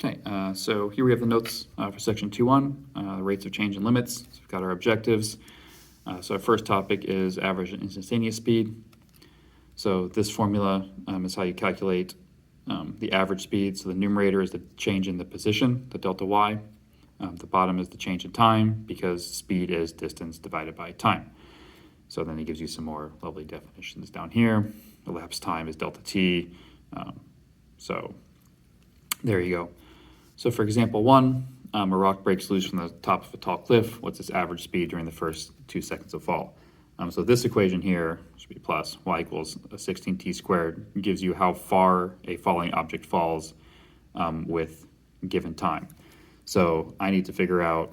Okay, so here we have the notes for section 2.1, the rates of change and limits. So we've got our objectives. So our first topic is average and instantaneous speed. So this formula is how you calculate the average speed. So the numerator is the change in the position, the delta y. The bottom is the change in time, because speed is distance divided by time. So then he gives you some more lovely definitions down here. Elapsed time is delta t. So there you go. So for example 1, a rock breaks loose from the top of a tall cliff. What's its average speed during the first 2 seconds of fall? So this equation here should be plus y equals 16t squared, gives you how far a falling object falls with given time. So I need to figure out,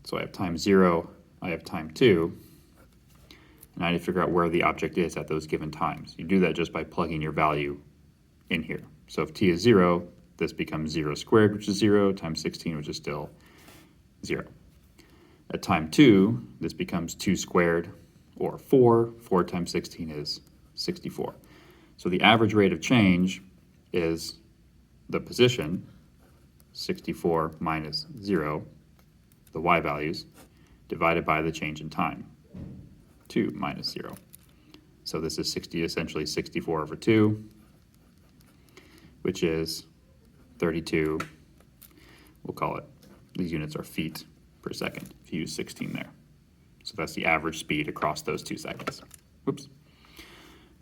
so I have time 0, I have time 2, and I need to figure out where the object is at those given times. You do that just by plugging your value in here. So if t is 0, this becomes 0 squared, which is 0, times 16, which is still 0. At time 2, this becomes 2 squared, or 4. 4 times 16 is 64. So the average rate of change is the position, 64 minus 0, the y values, divided by the change in time, 2 minus 0. So this is essentially 64 over 2, which is 32. We'll call it, these units are feet per second if you use 16 there. So that's the average speed across those 2 seconds. Whoops.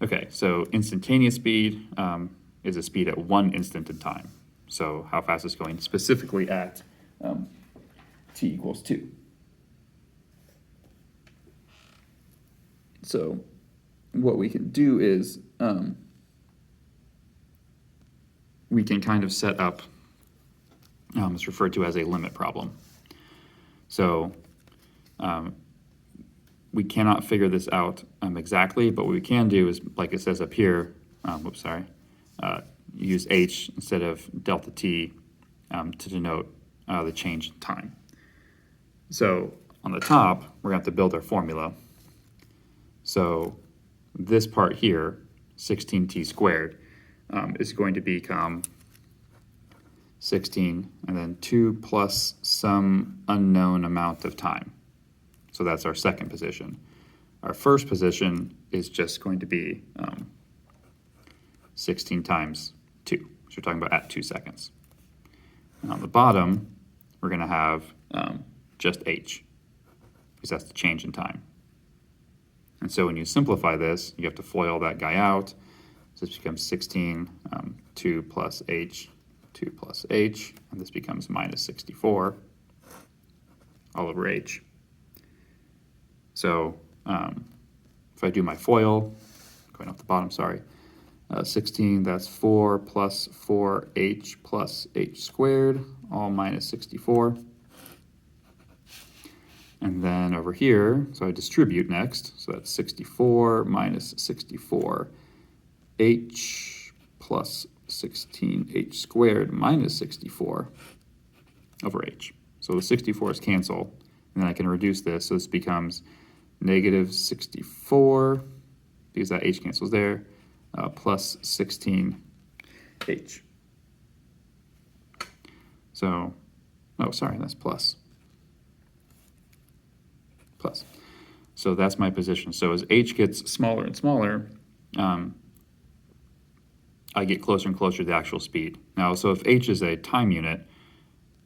Okay, so instantaneous speed is a speed at 1 instant in time. So how fast it's going specifically at t equals 2. So what we can do is we can kind of set up, it's referred to as a limit problem. So we cannot figure this out exactly, but what we can do is, like it says up here, use h instead of delta t to denote the change in time. So on the top, we're going to have to build our formula. So this part here, 16t squared, is going to become 16 and then 2 plus some unknown amount of time. So that's our second position. Our first position is just going to be 16 times 2. So we're talking about at 2 seconds. And on the bottom, we're going to have just h, because that's the change in time. And so when you simplify this, you have to FOIL that guy out. So this becomes 16, 2 plus h, 2 plus h, and this becomes minus 64 all over h. So if I do my FOIL, going off the bottom, sorry, 16, that's 4 plus 4h plus h squared, all minus 64. And then over here, so I distribute next, so that's 64 minus 64, h plus 16h squared minus 64 over h. So the 64's cancel, and then I can reduce this, so this becomes negative 64, because that h cancels there, plus 16h. So, oh, sorry, that's plus. Plus. So that's my position. So as h gets smaller and smaller, I get closer and closer to the actual speed. Now, so if h is a time unit,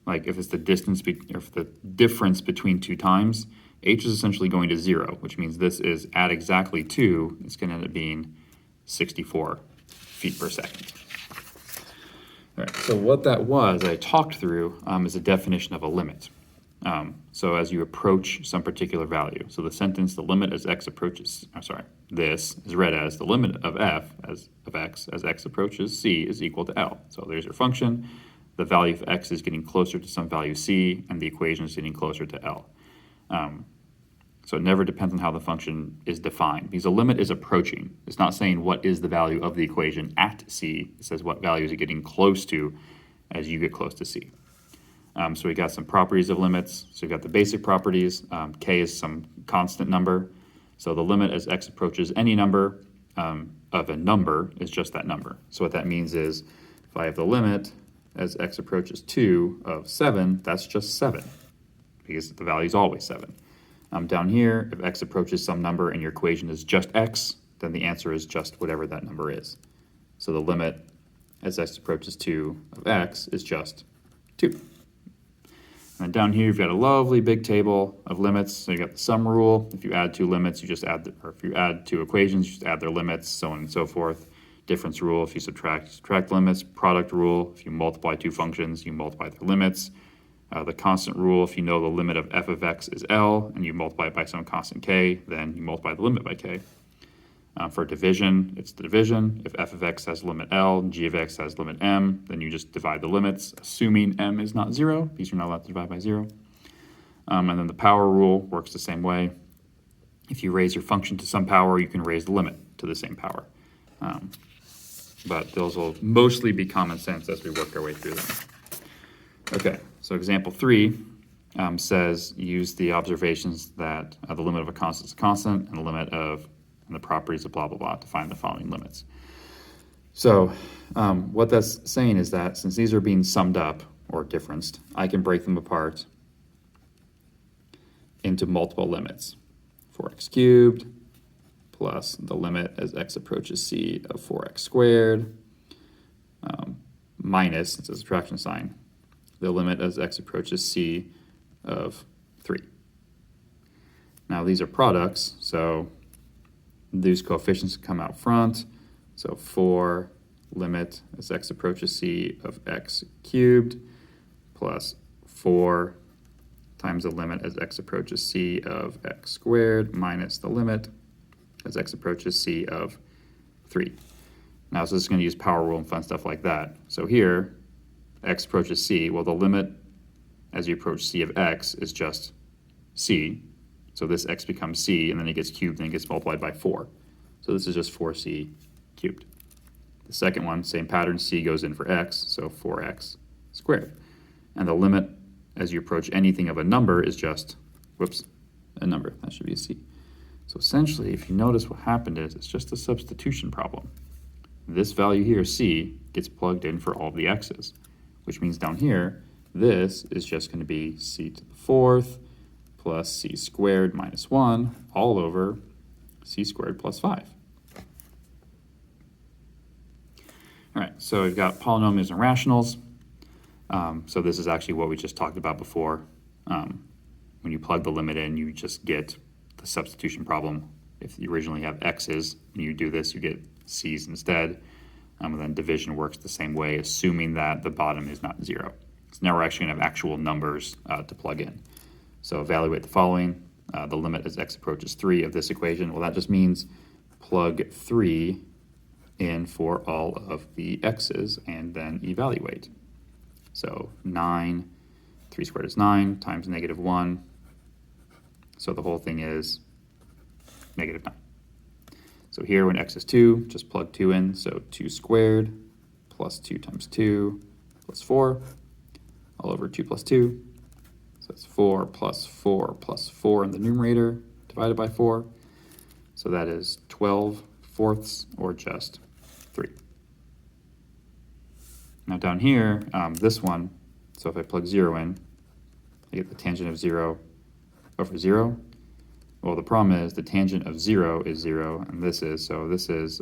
like if it's the distance, or if the difference between 2 times, h is essentially going to 0, which means this is at exactly 2, it's going to end up being 64 feet per second. All right, so what that was, I talked through, is a definition of a limit. So as you approach some particular value, so the sentence, the limit as x approaches, this is read as the limit of f of x as x approaches c is equal to L. So there's your function. The value of x is getting closer to some value c, and the equation is getting closer to L. So it never depends on how the function is defined, because a limit is approaching. It's not saying what is the value of the equation at c. It says what value is it getting close to as you get close to c. So we got some properties of limits. So we got the basic properties. K is some constant number. So the limit as x approaches any number of a number is just that number. So what that means is if I have the limit as x approaches 2 of 7, that's just 7, because the value is always 7. Down here, if x approaches some number and your equation is just x, then the answer is just whatever that number is. So the limit as x approaches 2 of x is just 2. And down here, you've got a lovely big table of limits. So you got the sum rule. If you add two limits, you just add, or if you add two equations, you just add their limits, so on and so forth. Difference rule, if you subtract limits. Product rule, if you multiply two functions, you multiply their limits. The constant rule, if you know the limit of f of x is L, and you multiply it by some constant k, then you multiply the limit by k. For division, it's the division. If f of x has limit L, g of x has limit m, then you just divide the limits, assuming m is not 0, because you're not allowed to divide by 0. And then the power rule works the same way. If you raise your function to some power, you can raise the limit to the same power. But those will mostly be common sense as we work our way through them. Okay, so example 3 says use the observations that the limit of a constant is a constant and the limit of and the properties of blah, blah, blah to find the following limits. So what that's saying is that since these are being summed up or differenced, I can break them apart into multiple limits. 4x cubed plus the limit as x approaches c of 4x squared minus, it's a subtraction sign, the limit as x approaches c of 3. Now these are products, so these coefficients come out front. So 4 limit as x approaches c of x cubed plus 4 times the limit as x approaches c of x squared minus the limit as x approaches c of 3. Now, so this is going to use power rule and fun stuff like that. So here, x approaches c. Well, the limit as you approach c of x is just c. So this x becomes c, and then it gets cubed, and it gets multiplied by 4. So this is just 4c cubed. The second one, same pattern, c goes in for x, so 4x squared. And the limit as you approach anything of a number is just, whoops, a number. That should be a c. So essentially, if you notice what happened is, it's just a substitution problem. This value here, c, gets plugged in for all the x's, which means down here, this is just going to be c to the 4th plus c squared minus 1 all over c squared plus 5. All right, so we've got polynomials and rationals. So this is actually what we just talked about before. When you plug the limit in, you just get the substitution problem. If you originally have x's, and you do this, you get c's instead. And then division works the same way, assuming that the bottom is not 0. So now we're actually going to have actual numbers to plug in. So evaluate the following. The limit as x approaches 3 of this equation. Well, that just means plug 3 in for all of the x's and then evaluate. So 9, 3 squared is 9, times negative 1. So the whole thing is negative 9. So here when x is 2, just plug 2 in. So 2 squared plus 2 times 2 plus 4 all over 2 plus 2. So that's 4 plus 4 plus 4 in the numerator divided by 4. So that is 12/4 or just 3. Now down here, this one, so if I plug 0 in, I get the tangent of 0 over 0. Well, the problem is the tangent of 0 is 0, and this is, so this is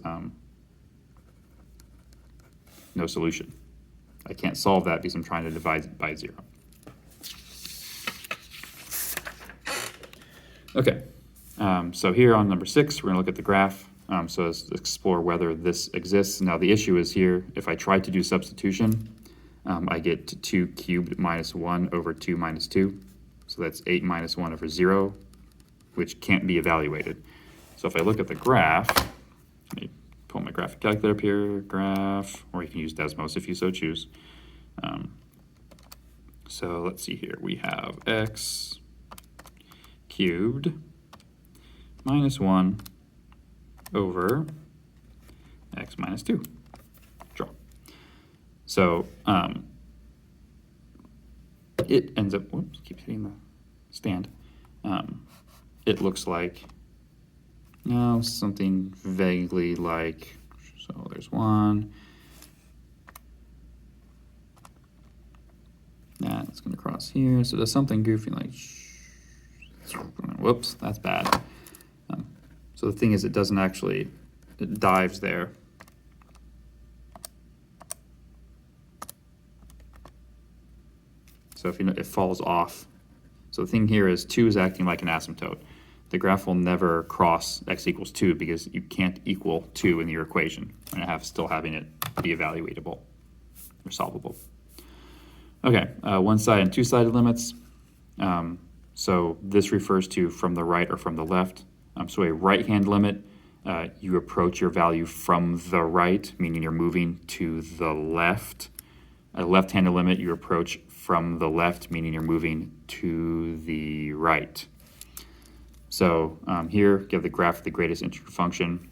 no solution. I can't solve that because I'm trying to divide it by 0. Okay, so here on number 6, we're going to look at the graph. So let's explore whether this exists. Now the issue is here, if I try to do substitution, I get 2 cubed minus 1 over 2 minus 2. So that's 8 minus 1 over 0, which can't be evaluated. So if I look at the graph, let me pull my graphic calculator up here, graph, or you can use Desmos if you so choose. So let's see here, we have x cubed minus 1 over x minus 2. Draw. So it ends up, whoops, keeps hitting the stand. It looks like, no, something vaguely like, so there's 1, it's going to cross here. So there's something goofy like, whoops, that's bad. So the thing is, it doesn't actually, it dives there. So if you know, it falls off. So the thing here is 2 is acting like an asymptote. The graph will never cross x equals 2 because you can't equal 2 in your equation and still having it be evaluatable or solvable. Okay, one-sided and two-sided limits. So this refers to from the right or from the left. So a right-hand limit, you approach your value from the right, meaning you're moving to the left. A left-handed limit, you approach from the left, meaning you're moving to the right. So here, you have the graph of the greatest integer function.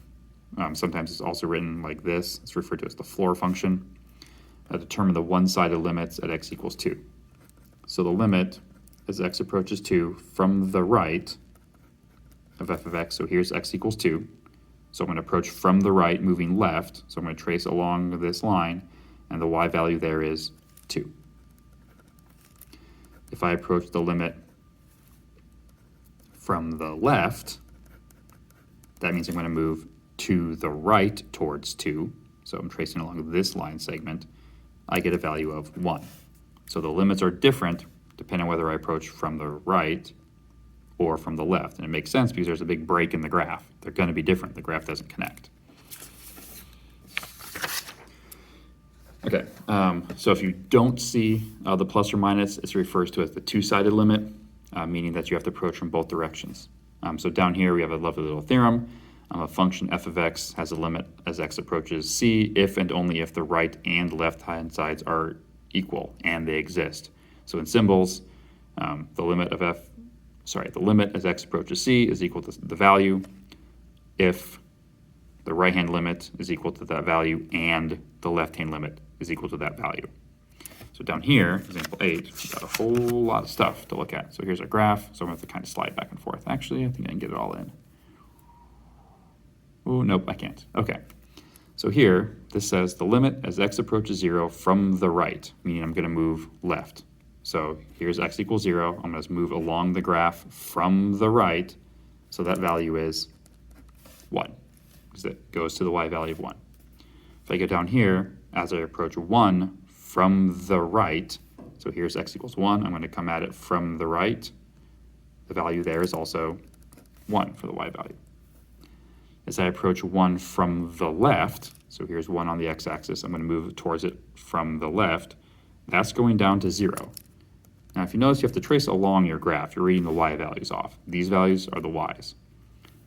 Sometimes it's also written like this. It's referred to as the floor function. Determine the one-sided limits at x equals 2. So the limit as x approaches 2 from the right of f of x, so here's x equals 2. So I'm going to approach from the right, moving left. So I'm going to trace along this line, and the y value there is 2. If I approach the limit from the left, that means I'm going to move to the right towards 2. So I'm tracing along this line segment. I get a value of 1. So the limits are different depending on whether I approach from the right or from the left. And it makes sense because there's a big break in the graph. They're going to be different. The graph doesn't connect. Okay, so if you don't see the plus or minus, it refers to as the two-sided limit, meaning that you have to approach from both directions. So down here we have a lovely little theorem. A function f of x has a limit as x approaches c if and only if the right and left-hand sides are equal and they exist. So in symbols, the limit as x approaches c is equal to the value if the right-hand limit is equal to that value and the left-hand limit is equal to that value. So down here, example 8, we've got a whole lot of stuff to look at. So here's our graph, so I'm going to have to kind of slide back and forth. Actually, I think I can get it all in. Oh, nope, I can't. Okay. So here, this says the limit as x approaches 0 from the right, meaning I'm going to move left. So here's x equals 0. I'm going to move along the graph from the right. So that value is 1, because it goes to the y value of 1. If I go down here, as I approach 1 from the right, so here's x equals 1. I'm going to come at it from the right. The value there is also 1 for the y value. As I approach 1 from the left, so here's 1 on the x-axis, I'm going to move towards it from the left, that's going down to 0. Now if you notice, you have to trace along your graph. You're reading the y values off. These values are the y's.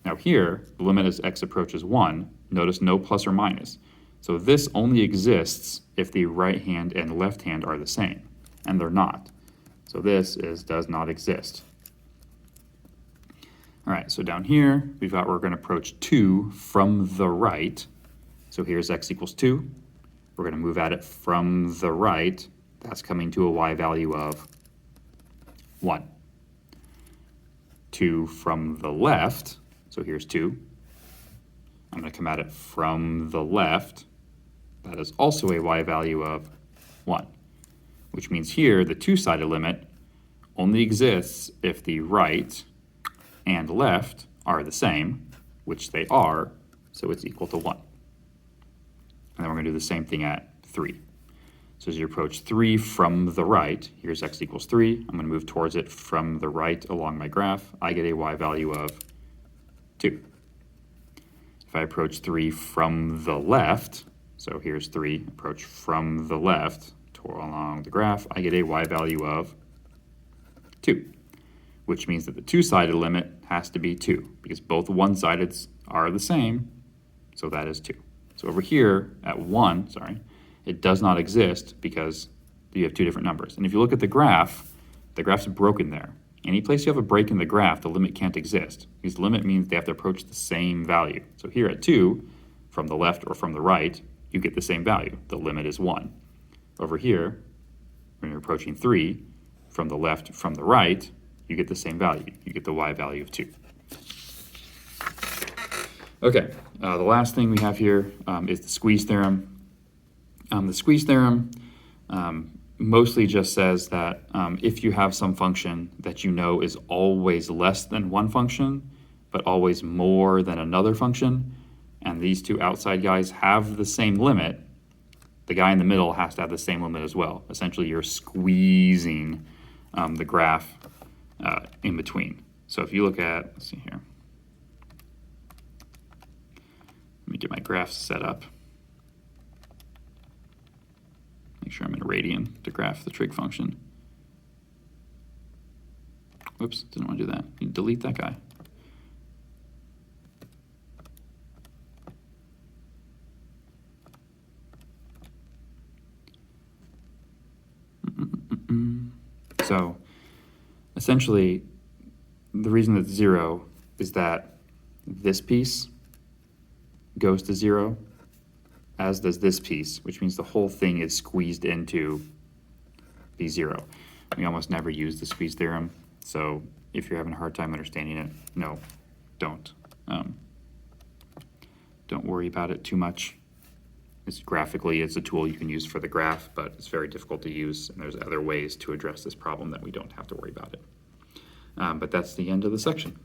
Now here, the limit as x approaches 1, notice no plus or minus. So this only exists if the right hand and left hand are the same, and they're not. So this does not exist. All right, so down here, we're going to approach 2 from the right. So here's x equals 2. We're going to move at it from the right. That's coming to a y value of 1. 2 from the left. So here's 2. I'm going to come at it from the left. That is also a y value of 1, which means here the two-sided limit only exists if the right and left are the same, which they are, so it's equal to 1. And then we're going to do the same thing at 3. So as you approach 3 from the right, here's x equals 3. I'm going to move towards it from the right along my graph. I get a y value of 2. If I approach 3 from the left, so here's 3, approach from the left along the graph, I get a y value of 2. Which means that the two-sided limit has to be 2, because both one-sideds are the same, so that is 2. So over here at 1, it does not exist because you have two different numbers. And if you look at the graph's broken there. Any place you have a break in the graph, the limit can't exist, because the limit means they have to approach the same value. So here at 2, from the left or from the right, you get the same value. The limit is 1. Over here, when you're approaching 3, from the left, from the right, you get the same value. You get the y value of 2. Okay, the last thing we have here is the squeeze theorem. The squeeze theorem mostly just says that if you have some function that you know is always less than one function, but always more than another function, and these two outside guys have the same limit, the guy in the middle has to have the same limit as well. Essentially, you're squeezing the graph in between. So if you look at, let's see here. Let me get my graphs set up. Make sure I'm in radian to graph the trig function. Whoops, didn't want to do that. You delete that guy. So essentially, the reason it's 0 is that this piece goes to 0, as does this piece, which means the whole thing is squeezed into B0. We almost never use the squeeze theorem, so if you're having a hard time understanding it, no, don't. Don't worry about it too much. Graphically, it's a tool you can use for the graph, but it's very difficult to use, and there's other ways to address this problem that we don't have to worry about it. But that's the end of the section.